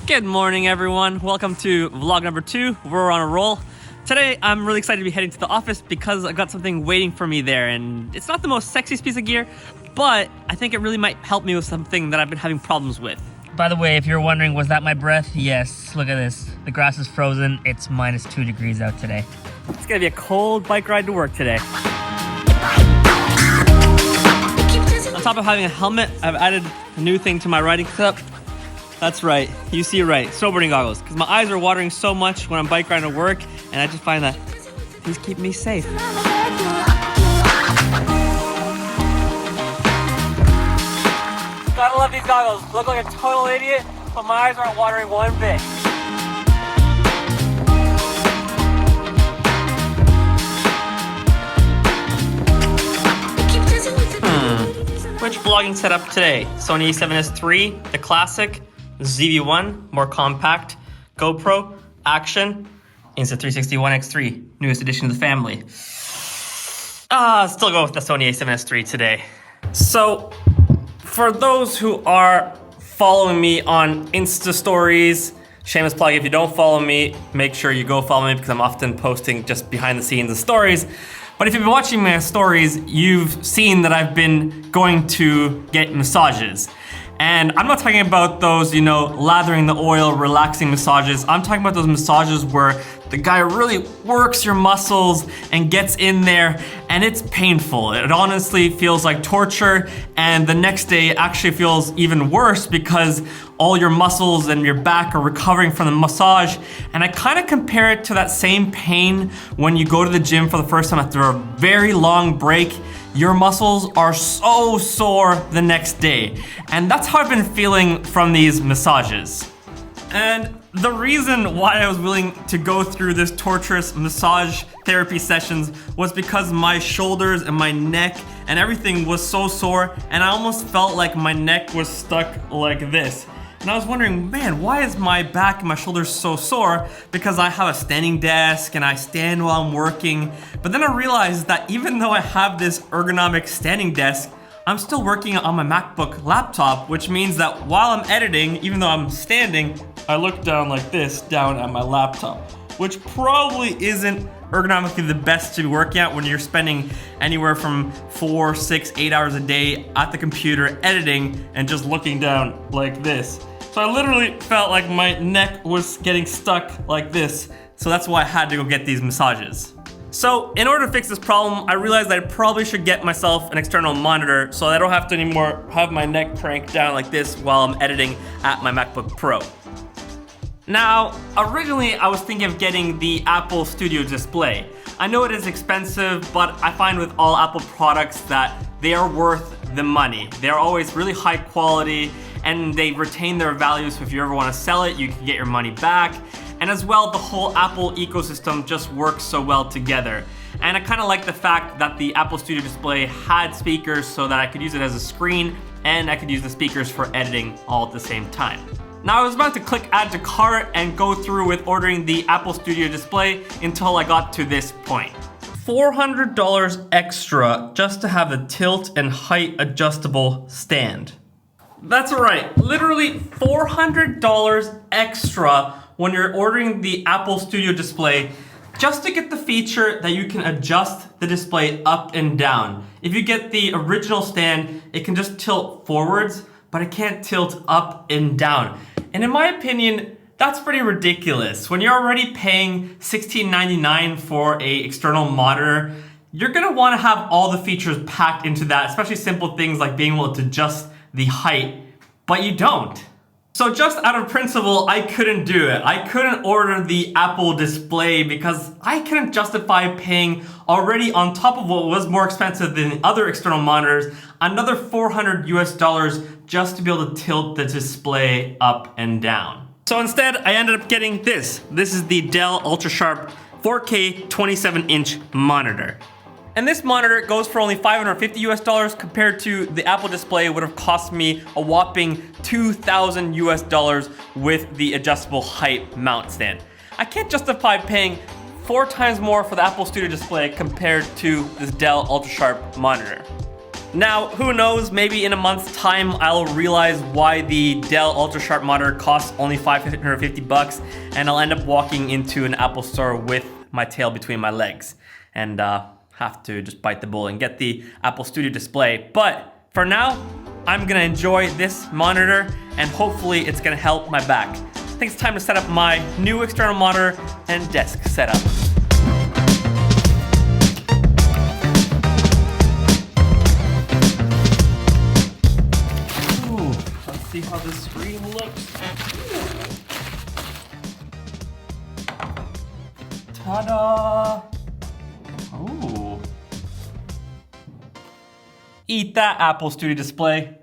Good morning, everyone. Welcome to vlog number 2. We're on a roll. Today, I'm really excited to be heading to the office because I got something waiting for me there, and it's not the most sexiest piece of gear, but I think it really might help me with something that I've been having problems with. By the way, if you're wondering, was that my breath? Yes, look at this. The grass is frozen. It's minus 2 degrees out today. It's gonna be a cold bike ride to work today. On top of having a helmet, I've added a new thing to my riding setup. That's right, you see right, snowboarding goggles. Because my eyes are watering so much when I'm bike riding to work, and I just find that these keep me safe. Gotta love these goggles. Look like a total idiot, but my eyes aren't watering one bit. Which vlogging setup today? Sony a7S III, the classic, ZV-1, more compact, GoPro, Action, Insta360 ONE X3, newest addition to the family. Still go with the Sony a7S III today. So, for those who are following me on Insta stories, shameless plug, if you don't follow me, make sure you go follow me because I'm often posting just behind the scenes and stories. But if you've been watching my stories, you've seen that I've been going to get massages. And I'm not talking about those, lathering the oil, relaxing massages. I'm talking about those massages where the guy really works your muscles and gets in there, and it's painful. It honestly feels like torture, and the next day it actually feels even worse because all your muscles and your back are recovering from the massage. And I kind of compare it to that same pain when you go to the gym for the first time after a very long break. Your muscles are so sore the next day. And that's how I've been feeling from these massages. And the reason why I was willing to go through this torturous massage therapy sessions was because my shoulders and my neck and everything was so sore, and I almost felt like my neck was stuck like this. And I was wondering, man, why is my back and my shoulders so sore? Because I have a standing desk and I stand while I'm working. But then I realized that even though I have this ergonomic standing desk, I'm still working on my MacBook laptop, which means that while I'm editing, even though I'm standing, I look down like this, down at my laptop, which probably isn't ergonomically the best to be working at when you're spending anywhere from 4, 6, 8 hours a day at the computer editing and just looking down like this. So I literally felt like my neck was getting stuck like this. So that's why I had to go get these massages. So in order to fix this problem, I realized that I probably should get myself an external monitor so I don't have to anymore have my neck cranked down like this while I'm editing at my MacBook Pro. Now, originally I was thinking of getting the Apple Studio display. I know it is expensive, but I find with all Apple products that they are worth the money. They're always really high quality and they retain their value, so if you ever want to sell it, you can get your money back. And as well, the whole Apple ecosystem just works so well together. And I kind of like the fact that the Apple Studio display had speakers so that I could use it as a screen and I could use the speakers for editing all at the same time. Now I was about to click add to cart and go through with ordering the Apple Studio display until I got to this point. $400 extra just to have a tilt and height adjustable stand. That's right, literally $400 extra when you're ordering the Apple Studio display just to get the feature that you can adjust the display up and down. If you get the original stand, it can just tilt forwards, but it can't tilt up and down. And in my opinion, that's pretty ridiculous. When you're already paying $16.99 for an external monitor, you're gonna wanna have all the features packed into that, especially simple things like being able to adjust the height, but you don't. So just out of principle, I couldn't do it. I couldn't order the Apple display because I couldn't justify paying already on top of what was more expensive than other external monitors, another $400 just to be able to tilt the display up and down. So instead, I ended up getting this. This is the Dell UltraSharp 4K 27-inch monitor. And this monitor goes for only $550 compared to the Apple display would have cost me a whopping $2,000 with the adjustable height mount stand. I can't justify paying 4 times more for the Apple Studio display compared to this Dell UltraSharp monitor. Now, who knows, maybe in a month's time, I'll realize why the Dell Ultra Sharp monitor costs only $550 and I'll end up walking into an Apple store with my tail between my legs and have to just bite the bullet and get the Apple Studio display. But for now, I'm gonna enjoy this monitor and hopefully it's gonna help my back. I think it's time to set up my new external monitor and desk setup. Ooh, let's see how this screen looks. Ta-da! Ooh. Eat that, Apple Studio display.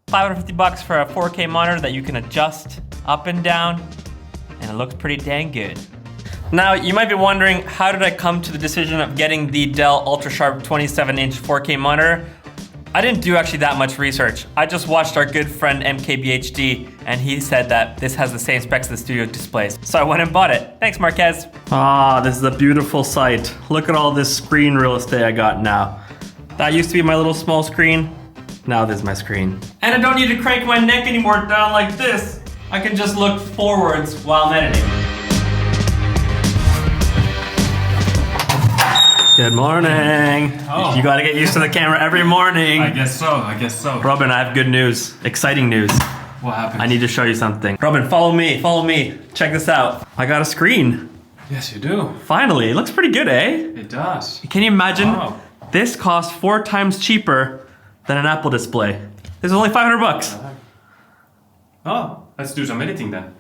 $550 for a 4K monitor that you can adjust up and down, and it looks pretty dang good. Now, you might be wondering, how did I come to the decision of getting the Dell Ultra Sharp 27-inch 4K monitor? I didn't do actually that much research. I just watched our good friend MKBHD, and he said that this has the same specs as the Studio displays. So I went and bought it. Thanks, Marquez. Ah, this is a beautiful sight. Look at all this screen real estate I got now. That used to be my little small screen. Now this is my screen. And I don't need to crank my neck anymore down like this. I can just look forwards while I'm editing. Good morning. Oh. You gotta get used to the camera every morning. I guess so. Robin, I have good news. Exciting news. What happened? I need to show you something. Robin, follow me. Check this out. I got a screen. Yes, you do. Finally, it looks pretty good, eh? It does. Can you imagine? Wow. This costs 4 times cheaper than an Apple display. This is only $500. Oh, let's do some editing then.